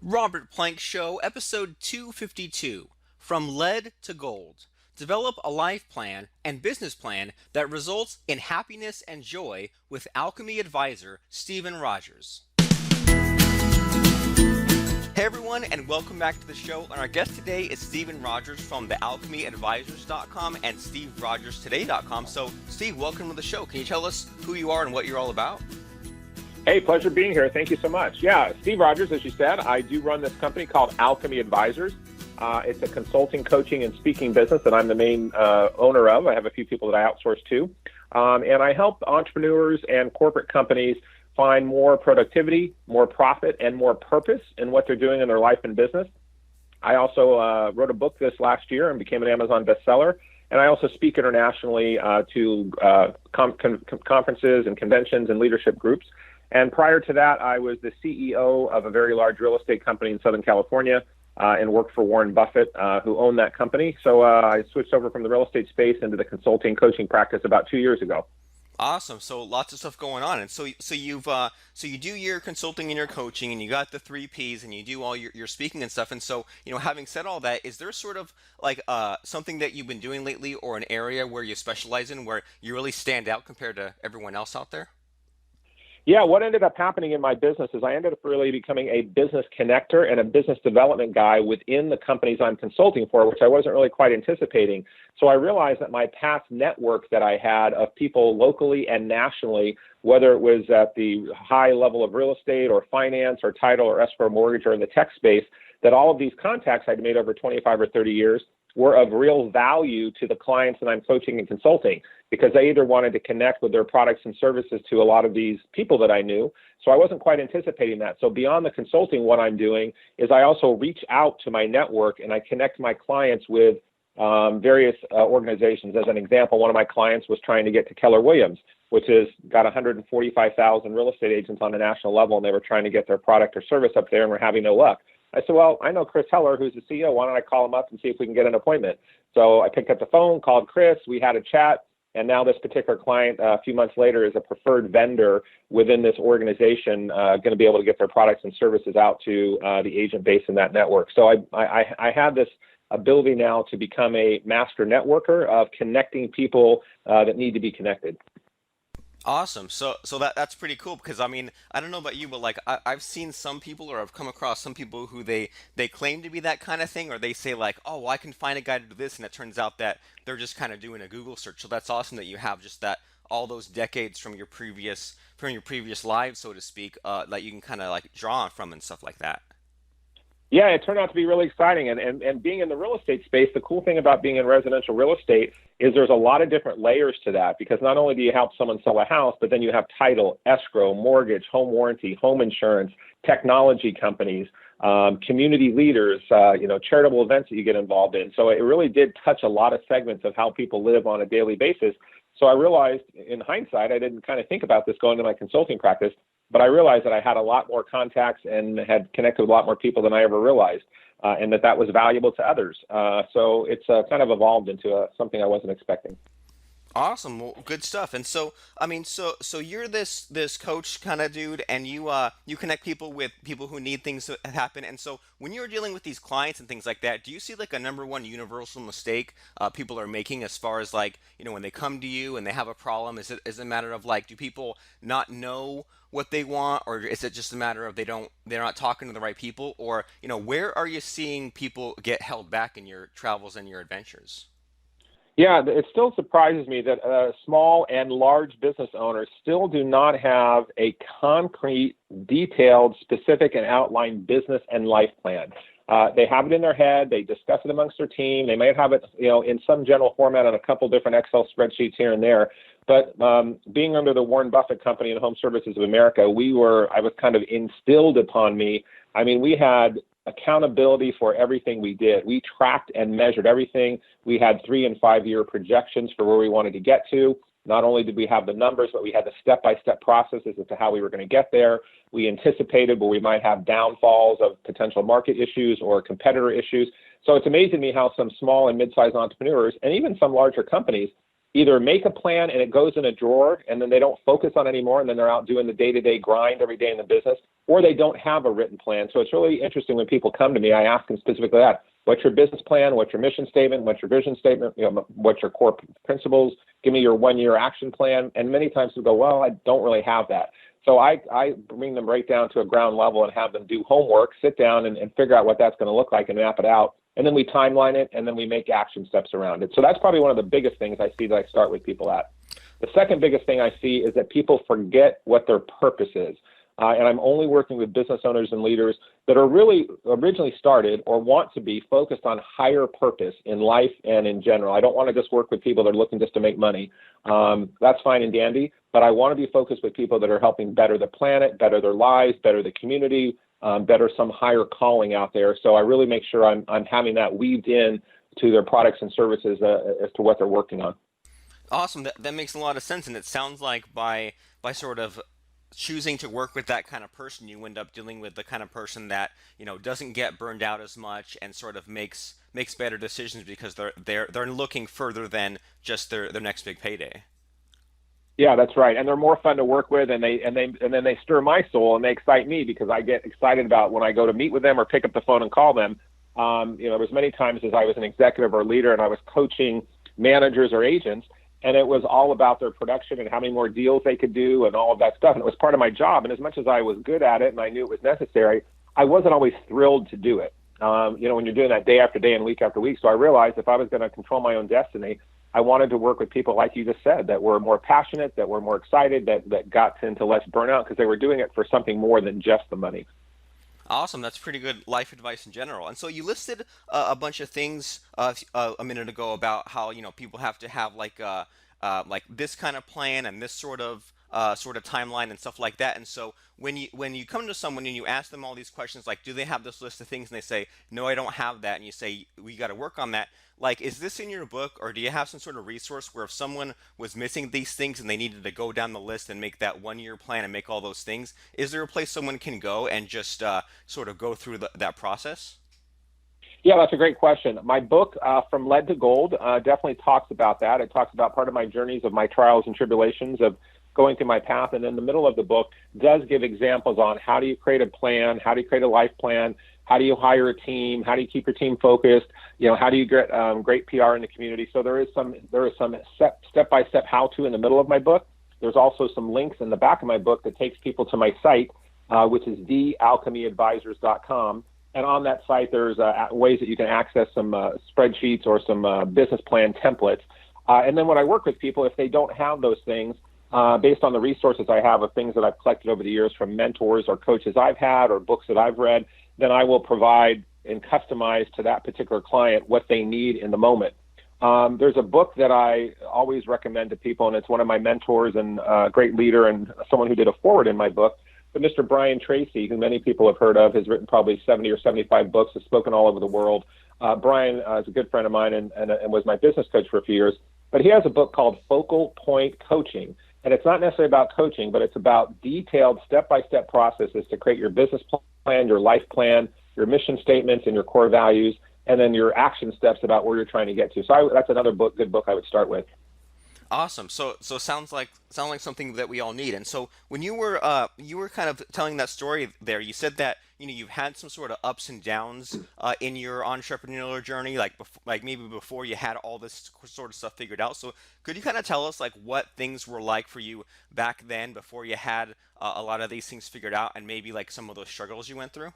Robert Plank Show, episode 252 From Lead to Gold. Develop a life plan and business plan that results in happiness and joy with Alchemy advisor Stephen Rodgers. Hey everyone, and welcome back to the show. And our guest today is Stephen Rodgers from the alchemyadvisors.com and steverodgerstoday.com. So, Steve, welcome to the show. Can you tell us who you are and what you're all about? Hey, pleasure being here. Thank you so much. Yeah, Steve Rodgers, as you said, I do run this company called Alchemy Advisors. It's a consulting, coaching, and speaking business that I'm the main owner of. I have a few people that I outsource to. And I help entrepreneurs and corporate companies find more productivity, more profit, and more purpose in what they're doing in their life and business. I also wrote a book this last year and became an Amazon bestseller. And I also speak internationally to conferences and conventions and leadership groups. And prior to that, I was the CEO of a very large real estate company in Southern California and worked for Warren Buffett, who owned that company. So I switched over from the real estate space into the consulting coaching practice about 2 years ago. Awesome. So lots of stuff going on, and so you do your consulting and your coaching, and you got the three P's, and you do all your speaking and stuff. And so, having said all that, is there sort of like something that you've been doing lately, or an area where you specialize in, where you really stand out compared to everyone else out there? Yeah, what ended up happening in my business is I ended up really becoming a business connector and a business development guy within the companies I'm consulting for, which I wasn't really quite anticipating. So I realized that my past network that I had of people locally and nationally, whether it was at the high level of real estate or finance or title or escrow mortgage or in the tech space, that all of these contacts I'd made over 25 or 30 years were of real value to the clients that I'm coaching and consulting, because they either wanted to connect with their products and services to a lot of these people that I knew. So I wasn't quite anticipating that. So beyond the consulting, what I'm doing is I also reach out to my network and I connect my clients with various organizations. As an example, one of my clients was trying to get to Keller Williams, which has got 145,000 real estate agents on a national level, and they were trying to get their product or service up there and were having no luck. I said, well, I know Chris Heller, who's the CEO. Why don't I call him up and see if we can get an appointment? So I picked up the phone, called Chris, we had a chat, and now this particular client, a few months later, is a preferred vendor within this organization, going to be able to get their products and services out to the agent base in that network. So I have this ability now to become a master networker of connecting people that need to be connected. Awesome. So that's pretty cool, because I mean, I don't know about you, but like I've seen some people, or I've come across some people who they claim to be that kind of thing, or they say like, oh, well, I can find a guy to do this, and it turns out that they're just kind of doing a Google search. So that's awesome that you have just that, all those decades from your previous lives, so to speak, that you can kind of like draw on from and stuff like that. Yeah, it turned out to be really exciting. And being in the real estate space, the cool thing about being in residential real estate is there's a lot of different layers to that, because not only do you help someone sell a house, but then you have title, escrow, mortgage, home warranty, home insurance, technology companies, community leaders, charitable events that you get involved in. So it really did touch a lot of segments of how people live on a daily basis. So I realized in hindsight, I didn't kind of think about this going to my consulting practice, but I realized that I had a lot more contacts and had connected with a lot more people than I ever realized, and that was valuable to others. So it's kind of evolved into something I wasn't expecting. Awesome, well, good stuff. And so, I mean, so you're this coach kind of dude, and you connect people with people who need things to happen. And so, when you're dealing with these clients and things like that, do you see like a number one universal mistake people are making, as far as like, when they come to you and they have a problem? Is it a matter of like, do people not know what they want, or is it just a matter of they're not talking to the right people, or where are you seeing people get held back in your travels and your adventures? Yeah, it still surprises me that small and large business owners still do not have a concrete, detailed, specific, and outlined business and life plan. They have it in their head. They discuss it amongst their team. They might have it, in some general format on a couple different Excel spreadsheets here and there. But being under the Warren Buffett Company and Home Services of America, I was kind of instilled upon me. I mean, we had accountability for everything we did. We tracked and measured everything. We had 3 and 5 year projections for where we wanted to get to. Not only did we have the numbers, but we had the step-by-step processes as to how we were going to get there. We anticipated where we might have downfalls of potential market issues or competitor issues. So it's amazing to me how some small and mid-sized entrepreneurs, and even some larger companies, either make a plan and it goes in a drawer and then they don't focus on it anymore, and then they're out doing the day-to-day grind every day in the business, or they don't have a written plan. So it's really interesting when people come to me, I ask them specifically that. What's your business plan? What's your mission statement? What's your vision statement? What's your core principles? Give me your 1-year action plan. And many times they go, well, I don't really have that. So I bring them right down to a ground level and have them do homework, sit down and figure out what that's going to look like and map it out. And then we timeline it, and then we make action steps around it. So that's probably one of the biggest things I see that I start with people at. The second biggest thing I see is that people forget what their purpose is. And I'm only working with business owners and leaders that are really originally started or want to be focused on higher purpose in life and in general. I don't want to just work with people that are looking just to make money. That's fine and dandy, but I want to be focused with people that are helping better the planet, better their lives, better the community, better some higher calling out there. So I really make sure I'm having that weaved in to their products and services as to what they're working on. Awesome. That makes a lot of sense, and it sounds like by sort of choosing to work with that kind of person, you end up dealing with the kind of person that doesn't get burned out as much and sort of makes better decisions because they're looking further than just their next big payday. Yeah, that's right, and they're more fun to work with, and then they stir my soul and they excite me because I get excited about when I go to meet with them or pick up the phone and call them. There's many times as I was an executive or leader and I was coaching managers or agents, and it was all about their production and how many more deals they could do and all of that stuff. And it was part of my job. And as much as I was good at it and I knew it was necessary, I wasn't always thrilled to do it. When you're doing that day after day and week after week. So I realized if I was going to control my own destiny, I wanted to work with people like you just said, that were more passionate, that were more excited, that got into less burnout because they were doing it for something more than just the money. Awesome. That's pretty good life advice in general. And so you listed a bunch of things a minute ago about how people have to have like this kind of plan and this sort of timeline and stuff like that. And so when you come to someone and you ask them all these questions, like, do they have this list of things? And they say, no, I don't have that. And you say, we got to work on that. Like, is this in your book, or do you have some sort of resource where if someone was missing these things and they needed to go down the list and make that 1-year plan and make all those things, is there a place someone can go and just sort of go through that process? Yeah, that's a great question. My book, From Lead to Gold, definitely talks about that. It talks about part of my journeys of my trials and tribulations of going through my path. And in the middle of the book does give examples on how do you create a plan, how do you create a life plan, how do you hire a team, how do you keep your team focused, how do you get great PR in the community. So there is some step-by-step how-to in the middle of my book. There's also some links in the back of my book that takes people to my site, which is thealchemyadvisors.com. And on that site, there's ways that you can access some spreadsheets or some business plan templates. And then when I work with people, if they don't have those things, based on the resources I have of things that I've collected over the years from mentors or coaches I've had or books that I've read, then I will provide and customize to that particular client what they need in the moment. There's a book that I always recommend to people, and it's one of my mentors and a great leader and someone who did a forward in my book. But Mr. Brian Tracy, who many people have heard of, has written probably 70 or 75 books, has spoken all over the world. Brian is a good friend of mine and was my business coach for a few years. But he has a book called Focal Point Coaching. And it's not necessarily about coaching, but it's about detailed step-by-step processes to create your business plan, your life plan, your mission statements, and your core values, and then your action steps about where you're trying to get to. So that's another good book I would start with. Awesome. So sounds like something that we all need. And so when you were kind of telling that story there, you said that you've had some sort of ups and downs in your entrepreneurial journey, like maybe before you had all this sort of stuff figured out. So could you kind of tell us like what things were like for you back then before you had a lot of these things figured out, and maybe like some of those struggles you went through?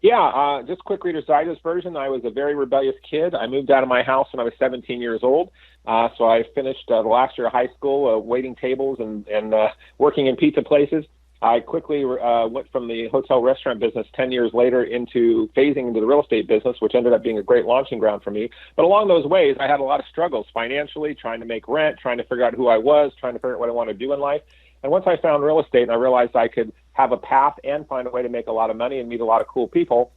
Yeah, just quick Reader's Digest version. I was a very rebellious kid. I moved out of my house when I was 17 years old. So I finished the last year of high school waiting tables and working in pizza places. I quickly went from the hotel restaurant business 10 years later into phasing into the real estate business, which ended up being a great launching ground for me. But along those ways, I had a lot of struggles financially, trying to make rent, trying to figure out who I was, trying to figure out what I want to do in life. And once I found real estate and I realized I could have a path and find a way to make a lot of money and meet a lot of cool people,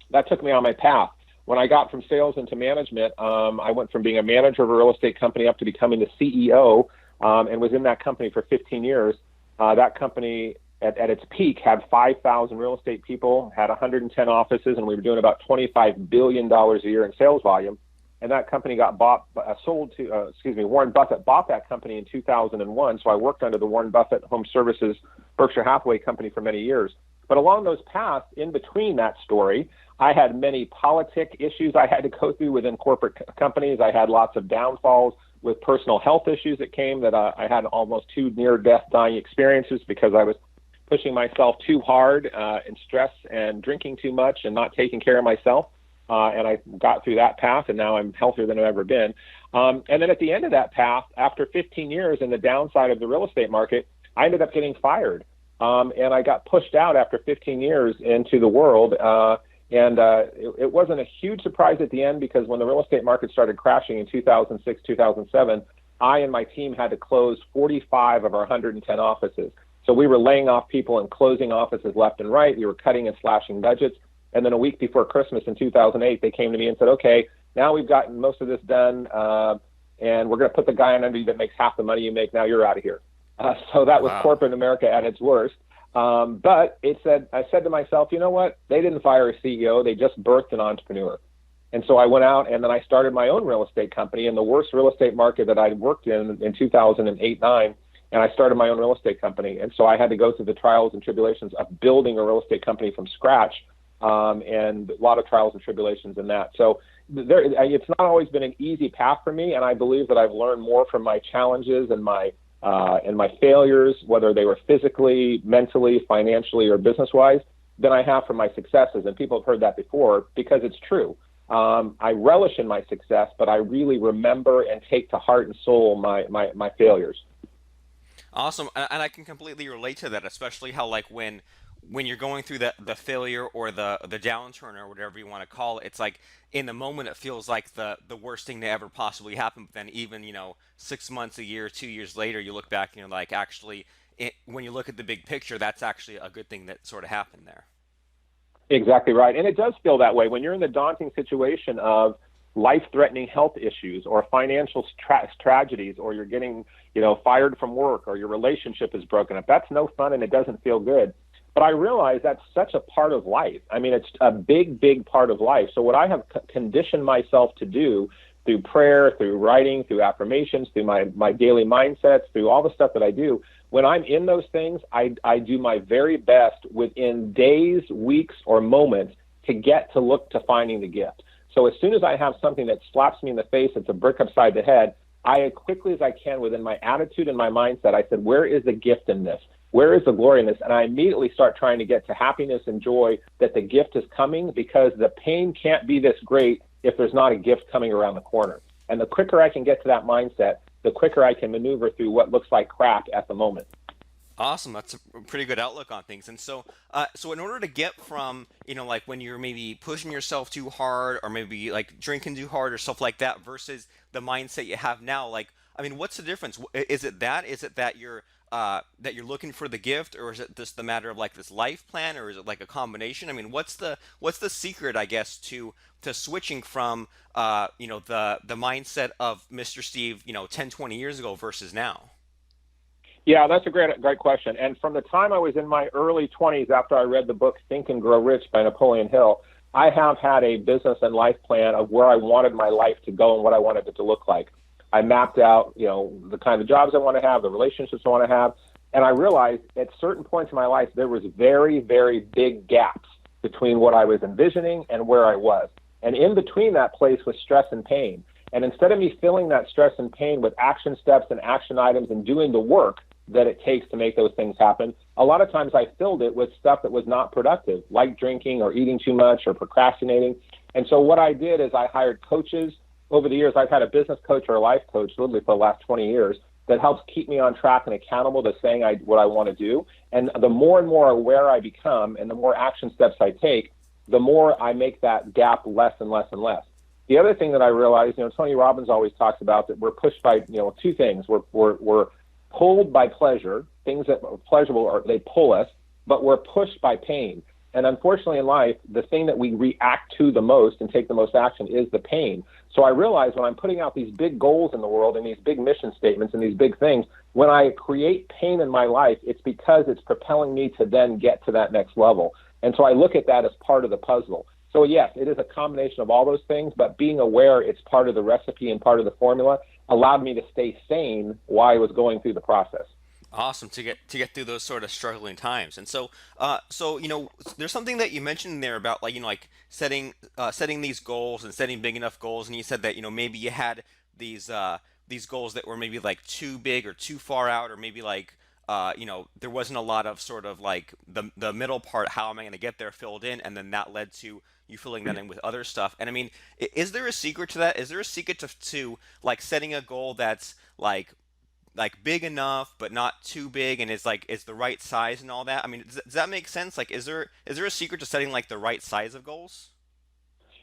that took me on my path. When I got from sales into management, I went from being a manager of a real estate company up to becoming the CEO, and was in that company for 15 years. That company at its peak had 5,000 real estate people, had 110 offices, and we were doing about $25 billion a year in sales volume. and that company got sold to, Warren Buffett bought that company in 2001. So I worked under the Warren Buffett Home Services Berkshire Hathaway company for many years. But along those paths, in between that story, I had many politic issues I had to go through within corporate companies. I had lots of downfalls with personal health issues that came that I had almost 2 near-death dying experiences because I was pushing myself too hard in stress and drinking too much and not taking care of myself. And I got through that path, and now I'm healthier than I've ever been. And then at the end of that path, after 15 years in the downside of the real estate market, I ended up getting fired. And I got pushed out after 15 years into the world. It wasn't a huge surprise at the end, because when the real estate market started crashing in 2006, 2007, I and my team had to close 45 of our 110 offices. So we were laying off people and closing offices left and right. We were cutting and slashing budgets. And then a week before Christmas in 2008, they came to me and said, okay, now we've gotten most of this done, and we're going to put the guy on under you that makes half the money you make. Now you're out of here. So that was corporate America at its worst. But I said to myself, you know what? They didn't fire a CEO. They just birthed an entrepreneur. And so I went out and then I started my own real estate company in the worst real estate market that I'd worked in 2008-9. And I started my own real estate company. And so I had to go through the trials and tribulations of building a real estate company from scratch, and a lot of trials and tribulations in that. So it's not always been an easy path for me. And I believe that I've learned more from my challenges and my failures, whether they were physically, mentally, financially, or business-wise, than I have from my successes. And people have heard that before, because it's true. I relish in my success, but I really remember and take to heart and soul my failures. Awesome. And I can completely relate to that, especially how, like, when you're going through the failure or the downturn or whatever you want to call it, it's like in the moment it feels like the worst thing to ever possibly happen. But then even, 6 months, a year, 2 years later, you look back and you're like, actually, when you look at the big picture, that's actually a good thing that sort of happened there. Exactly right. And it does feel that way when you're in the daunting situation of life-threatening health issues or financial tragedies, or you're getting, fired from work, or your relationship is broken up. That's no fun, and it doesn't feel good. But I realize that's such a part of life. I mean, it's a big, big part of life. So what I have conditioned myself to do through prayer, through writing, through affirmations, through my daily mindsets, through all the stuff that I do, when I'm in those things, I do my very best within days, weeks, or moments to get to look to finding the gift. So as soon as I have something that slaps me in the face, it's a brick upside the head, I, as quickly as I can, within my attitude and my mindset, I said, where is the gift in this? Where is the glory in this? And I immediately start trying to get to happiness and joy that the gift is coming, because the pain can't be this great if there's not a gift coming around the corner. And the quicker I can get to that mindset, the quicker I can maneuver through what looks like crap at the moment. Awesome. That's a pretty good outlook on things. And so, so in order to get from, like when you're maybe pushing yourself too hard, or maybe like drinking too hard or stuff like that, versus the mindset you have now, like, I mean, what's the difference? Is it that you're looking for the gift, or is it just the matter of like this life plan, or is it like a combination? I mean, what's the secret, I guess, to switching from, the mindset of Mr. Steve, 10, 20 years ago versus now? Yeah, that's a great question. And from the time I was in my early 20s, after I read the book Think and Grow Rich by Napoleon Hill, I have had a business and life plan of where I wanted my life to go and what I wanted it to look like. I mapped out, the kind of jobs I want to have, the relationships I want to have. And I realized at certain points in my life, there was very, very big gaps between what I was envisioning and where I was. And in between that place was stress and pain. And instead of me filling that stress and pain with action steps and action items and doing the work that it takes to make those things happen, a lot of times I filled it with stuff that was not productive, like drinking or eating too much or procrastinating. And so what I did is I hired coaches. Over the years, I've had a business coach or a life coach literally for the last 20 years that helps keep me on track and accountable to saying what I want to do. And the more and more aware I become and the more action steps I take, the more I make that gap less and less and less. The other thing that I realized, Tony Robbins always talks about that we're pushed by, two things. We're pulled by pleasure, things that are pleasurable, or they pull us, but we're pushed by pain. And unfortunately in life, the thing that we react to the most and take the most action is the pain. So I realize when I'm putting out these big goals in the world and these big mission statements and these big things, when I create pain in my life, it's because it's propelling me to then get to that next level. And so I look at that as part of the puzzle. So yes, it is a combination of all those things, but being aware it's part of the recipe and part of the formula allowed me to stay sane while I was going through the process. Awesome to get through those sort of struggling times. And so there's something that you mentioned in there about like like setting these goals and setting big enough goals, and you said that maybe you had these goals that were maybe like too big or too far out, or maybe like there wasn't a lot of sort of like the middle part, how am I going to get there, filled in, and then that led to you filling that in with other stuff. And I mean, is there a secret to that? Is there a secret to like setting a goal that's like big enough but not too big, and it's the right size and all that? I mean, does that make sense? Like, is there a secret to setting like the right size of goals?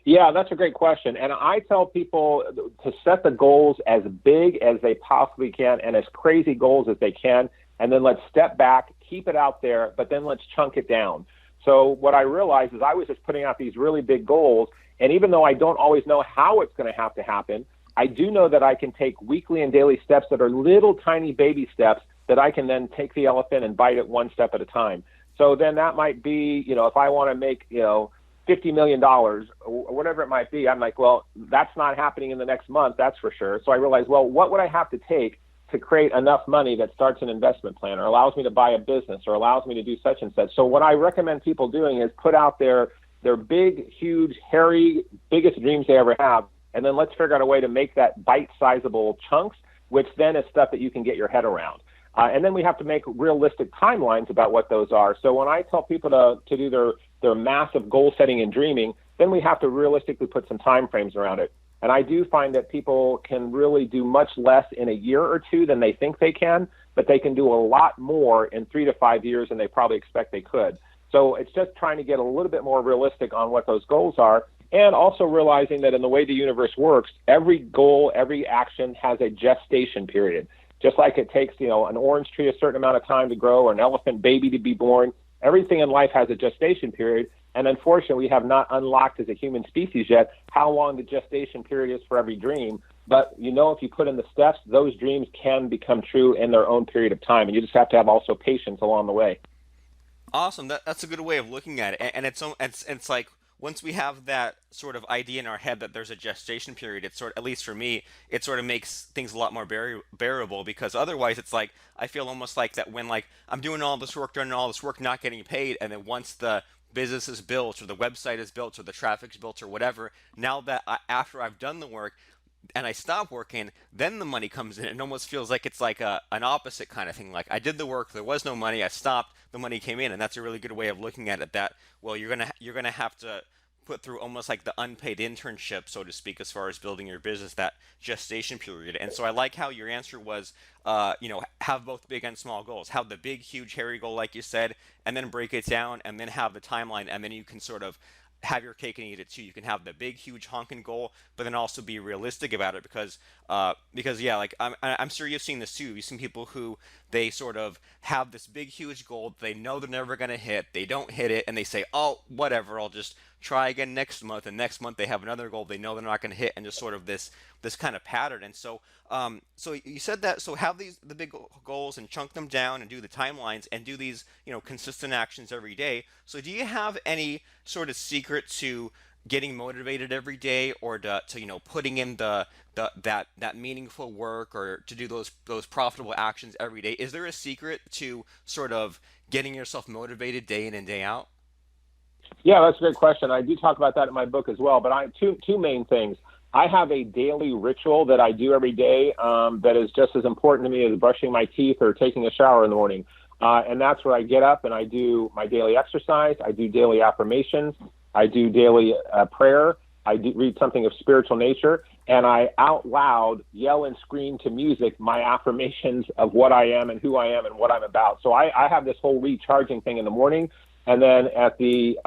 Yeah, that's a great question. And I tell people to set the goals as big as they possibly can and as crazy goals as they can. And then let's step back, keep it out there, but then let's chunk it down. So what I realized is I was just putting out these really big goals. And even though I don't always know how it's going to happen, I do know that I can take weekly and daily steps that are little tiny baby steps that I can then take the elephant and bite it one step at a time. So then that might be, if I want to make, $50 million or whatever it might be, I'm like, well, that's not happening in the next month, that's for sure. So I realized, well, what would I have to take to create enough money that starts an investment plan or allows me to buy a business or allows me to do such and such? So what I recommend people doing is put out their big, huge, hairy, biggest dreams they ever have, and then let's figure out a way to make that bite-sizable chunks, which then is stuff that you can get your head around. And then we have to make realistic timelines about what those are. So when I tell people to do their massive goal setting and dreaming, then we have to realistically put some time frames around it. And I do find that people can really do much less in a year or two than they think they can, but they can do a lot more in 3 to 5 years than they probably expect they could. So it's just trying to get a little bit more realistic on what those goals are, and also realizing that in the way the universe works, every goal, every action has a gestation period. Just like it takes, an orange tree a certain amount of time to grow or an elephant baby to be born, everything in life has a gestation period. And unfortunately, we have not unlocked as a human species yet how long the gestation period is for every dream. But if you put in the steps, those dreams can become true in their own period of time. And you just have to have also patience along the way. Awesome. That's a good way of looking at it. And it's like once we have that sort of idea in our head that there's a gestation period, it at least for me, it sort of makes things a lot more bearable, because otherwise it's like I feel almost like that when like I'm doing all this work, not getting paid, and then once the business is built or the website is built or the traffic's built or whatever, now that after I've done the work and I stop working, then the money comes in. It almost feels like it's like an opposite kind of thing. Like I did the work, there was no money, I stopped, the money came in, and that's a really good way of looking at it. That well, you're gonna have to put through almost like the unpaid internship, so to speak, as far as building your business, that gestation period. And so I like how your answer was, have both big and small goals. Have the big, huge, hairy goal, like you said, and then break it down, and then have the timeline, and then you can sort of have your cake and eat it too. You can have the big, huge, honking goal, but then also be realistic about it, because yeah, like I'm sure you've seen this too. You've seen people who they sort of have this big, huge goal they know they're never going to hit. They don't hit it, and they say, "Oh, whatever, I'll just try again next month." And next month they have another goal they know they're not going to hit, and just sort of this kind of pattern. And so you said that. So have the big goals and chunk them down and do the timelines and do these consistent actions every day. So do you have any sort of secret to getting motivated every day, or to putting in that meaningful work, or to do those profitable actions every day? Is there a secret to sort of getting yourself motivated day in and day out? Yeah, that's a great question. I do talk about that in my book as well. But two main things. I have a daily ritual that I do every day that is just as important to me as brushing my teeth or taking a shower in the morning. And that's where I get up and I do my daily exercise. I do daily affirmations. I do daily prayer. I do read something of spiritual nature. And I out loud yell and scream to music my affirmations of what I am and who I am and what I'm about. So I have this whole recharging thing in the morning. And then at the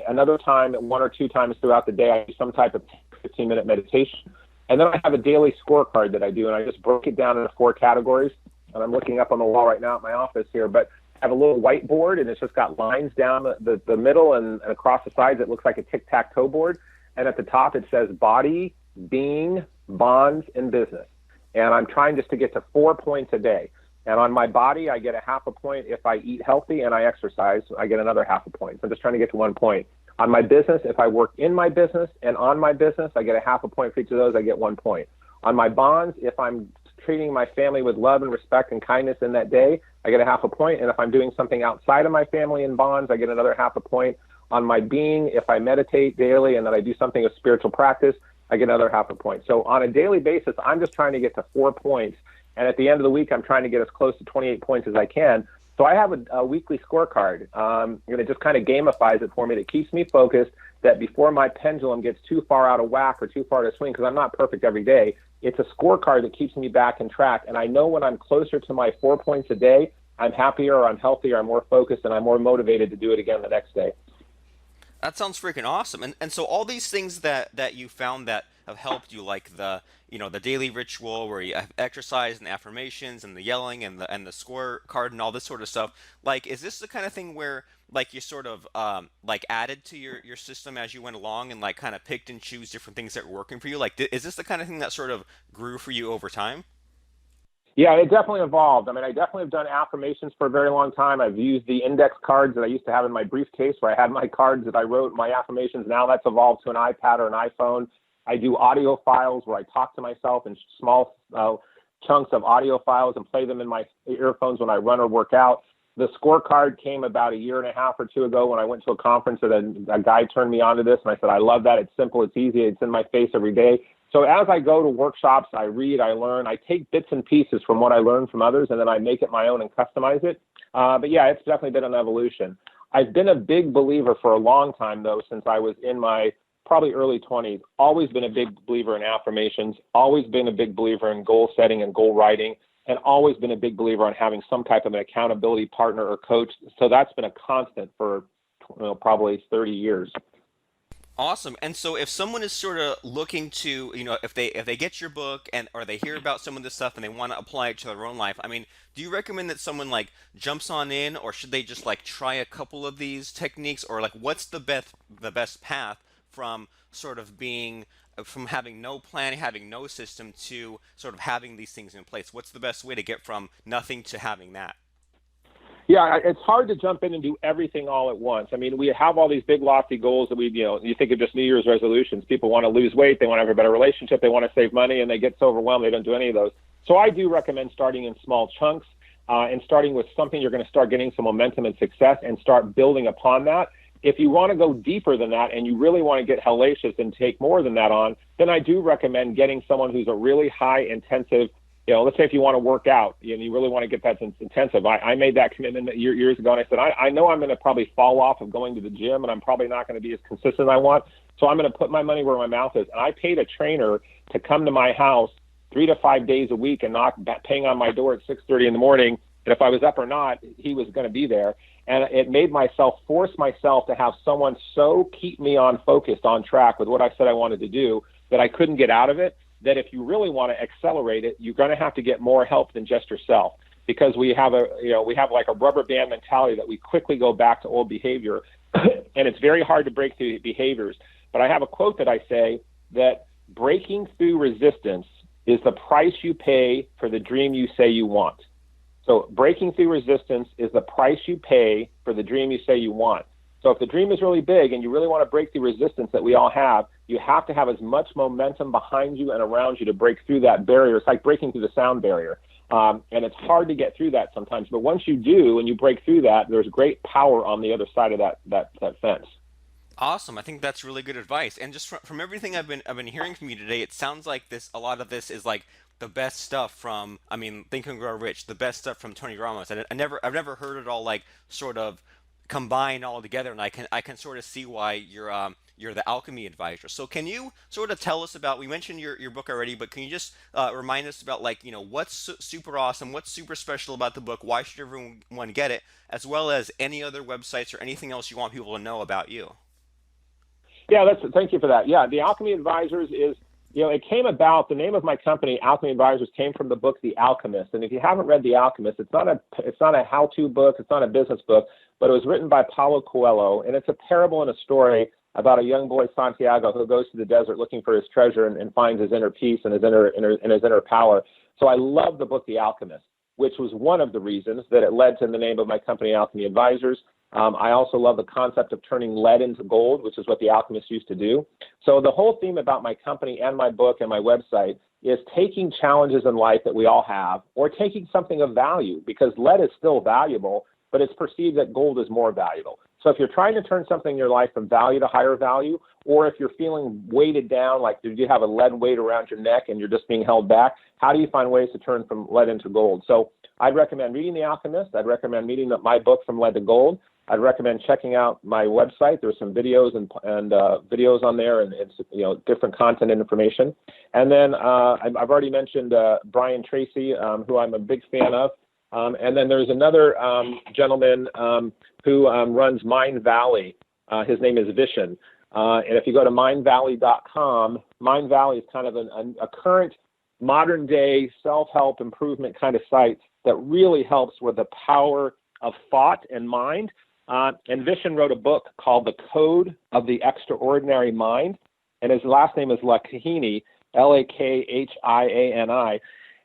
another time, 1 or 2 times throughout the day, I do some type of 15-minute meditation. And then I have a daily scorecard that I do, and I just broke it down into 4 categories. And I'm looking up on the wall right now at my office here, but I have a little whiteboard, and it's just got lines down the middle and across the sides. It looks like a tic-tac-toe board. And at the top, it says body, being, bonds, and business. And I'm trying just to get to 4 points a day. And on my body, I get a half a point if I eat healthy and I exercise. I get another half a point. So I'm just trying to get to 1 point. On my business, if I work in my business and on my business, I get a half a point for each of those. I get 1 point. On my bonds, if I'm treating my family with love and respect and kindness in that day, I get a half a point. And if I'm doing something outside of my family and bonds, I get another half a point. On my being, if I meditate daily and then I do something of spiritual practice, I get another half a point. So on a daily basis, I'm just trying to get to 4 points. And at the end of the week, I'm trying to get as close to 28 points as I can. So I have a weekly scorecard, and it just kind of gamifies it for me. That keeps me focused, that before my pendulum gets too far out of whack or too far to swing, because I'm not perfect every day, it's a scorecard that keeps me back in track. And I know when I'm closer to my 4 points a day, I'm happier, I'm healthier, I'm more focused, and I'm more motivated to do it again the next day. That sounds freaking awesome. And so all these things that you found that have helped you, like the daily ritual where you have exercise and affirmations and the yelling and the scorecard and all this sort of stuff. Like, is this the kind of thing where like you sort of like added to your system as you went along and like kind of picked and choose different things that were working for you? Like, is this the kind of thing that sort of grew for you over time? Yeah, it definitely evolved. I mean, I definitely have done affirmations for a very long time. I've used the index cards that I used to have in my briefcase where I had my cards that I wrote my affirmations. Now that's evolved to an iPad or an iPhone. I do audio files where I talk to myself in small chunks of audio files and play them in my earphones when I run or work out. The scorecard came about a year and a half or two ago when I went to a conference and a guy turned me on to this. And I said, I love that. It's simple. It's easy. It's in my face every day. So as I go to workshops, I read, I learn, I take bits and pieces from what I learn from others, and then I make it my own and customize it. But yeah, it's definitely been an evolution. I've been a big believer for a long time, though, since I was in my probably early 20s, always been a big believer in affirmations, always been a big believer in goal setting and goal writing, and always been a big believer on having some type of an accountability partner or coach. So that's been a constant for probably 30 years. Awesome. And so if someone is sort of looking to, if they get your book and or they hear about some of this stuff and they want to apply it to their own life, I mean, do you recommend that someone like jumps on in, or should they just like try a couple of these techniques, or like what's the best path from sort of being from having no plan, having no system to sort of having these things in place? What's the best way to get from nothing to having that? Yeah, it's hard to jump in and do everything all at once. I mean, we have all these big lofty goals that you think of just New Year's resolutions. People want to lose weight, they want to have a better relationship, they want to save money, and they get so overwhelmed they don't do any of those. So I do recommend starting in small chunks and starting with something you're going to start getting some momentum and success and start building upon that. If you want to go deeper than that and you really want to get hellacious and take more than that on, then I do recommend getting someone who's a really high intensive. Let's say if you want to work out and you really want to get that intensive. I made that commitment years ago, and I said, I know I'm going to probably fall off of going to the gym, and I'm probably not going to be as consistent as I want. So I'm going to put my money where my mouth is. And I paid a trainer to come to my house 3 to 5 days a week and knock paying on my door at 6:30 in the morning. And if I was up or not, he was going to be there. And it made force myself to have someone so keep me focused, on track with what I said I wanted to do, that I couldn't get out of it. That if you really want to accelerate it, you're going to have to get more help than just yourself, because we have like a rubber band mentality that we quickly go back to old behavior, and it's very hard to break through behaviors. But I have a quote that I say that breaking through resistance is the price you pay for the dream you say you want. So breaking through resistance is the price you pay for the dream you say you want. So if the dream is really big and you really want to break through resistance that we all have, you have to have as much momentum behind you and around you to break through that barrier. It's like breaking through the sound barrier. And it's hard to get through that sometimes. But once you do and you break through that, there's great power on the other side of that fence. Awesome. I think that's really good advice. And just from everything I've been hearing from you today, it sounds like a lot of this is like the best stuff from, I mean, Think and Grow Rich, the best stuff from Tony Ramos. And I've never heard it all like sort of combined all together, and I can sort of see why you're the Alchemy advisor. So can you sort of tell us about, we mentioned your book already, but can you just remind us about like, what's super awesome, what's super special about the book, why should everyone get it, as well as any other websites or anything else you want people to know about you? Yeah, thank you for that. Yeah, the Alchemy Advisors is, it came about, the name of my company, Alchemy Advisors, came from the book The Alchemist. And if you haven't read The Alchemist, it's not a how-to book, it's not a business book, but it was written by Paulo Coelho, and it's a parable and a story about a young boy, Santiago, who goes to the desert looking for his treasure and finds his inner peace and his inner power. So I love the book The Alchemist, which was one of the reasons that it led to the name of my company, Alchemy Advisors. I also love the concept of turning lead into gold, which is what the alchemists used to do. So the whole theme about my company and my book and my website is taking challenges in life that we all have, or taking something of value, because lead is still valuable, but it's perceived that gold is more valuable. So if you're trying to turn something in your life from value to higher value, or if you're feeling weighted down, like did you have a lead weight around your neck and you're just being held back, how do you find ways to turn from lead into gold? So I'd recommend reading The Alchemist. I'd recommend reading my book, From Lead to Gold. I'd recommend checking out my website. There's some videos and videos on there, and it's different content and information. And then I've already mentioned Brian Tracy, who I'm a big fan of. And then there's another gentleman who runs Mind Valley. His name is Vishen. And if you go to mindvalley.com, Mind Valley is kind of a current modern day self-help improvement kind of site that really helps with the power of thought and mind. And Vishen wrote a book called The Code of the Extraordinary Mind. And his last name is Lakhini, Lakhiani.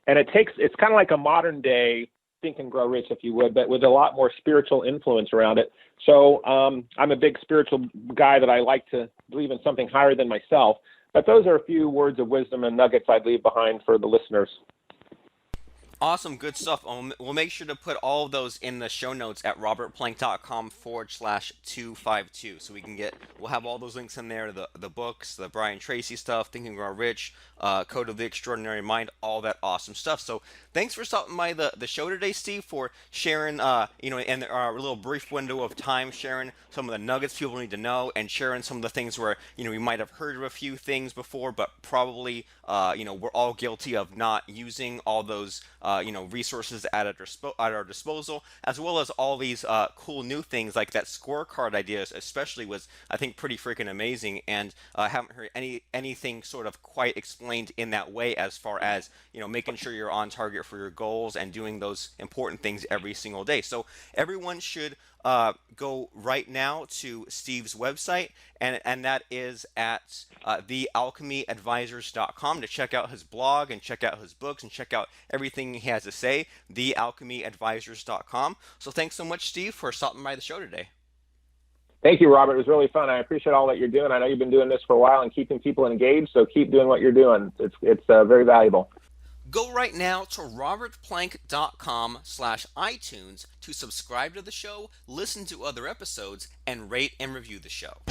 And it's kind of like a modern day Think and Grow Rich, if you would, but with a lot more spiritual influence around it. So I'm a big spiritual guy that I like to believe in something higher than myself. But those are a few words of wisdom and nuggets I'd leave behind for the listeners. Awesome, good stuff. We'll make sure to put all of those in the show notes at robertplank.com/252. So we'll have all those links in there, the books, the Brian Tracy stuff, Think and Grow Rich, Code of the Extraordinary Mind, all that awesome stuff. So thanks for stopping by the show today, Steve, for sharing, in our little brief window of time, sharing some of the nuggets people need to know, and sharing some of the things where, we might have heard of a few things before, but probably, we're all guilty of not using all those, resources at our disposal, as well as all these cool new things like that scorecard idea, especially was, I think, pretty freaking amazing. And I haven't heard anything sort of quite explained in that way, as far as, making sure you're on target for your goals and doing those important things every single day. So everyone should go right now to Steve's website, and that is at thealchemyadvisors.com to check out his blog and check out his books and check out everything he has to say, thealchemyadvisors.com. So thanks so much, Steve, for stopping by the show today. Thank you, Robert. It was really fun. I appreciate all that you're doing. I know you've been doing this for a while and keeping people engaged, so keep doing what you're doing. It's very valuable. Go right now to robertplank.com/iTunes to subscribe to the show, listen to other episodes, and rate and review the show.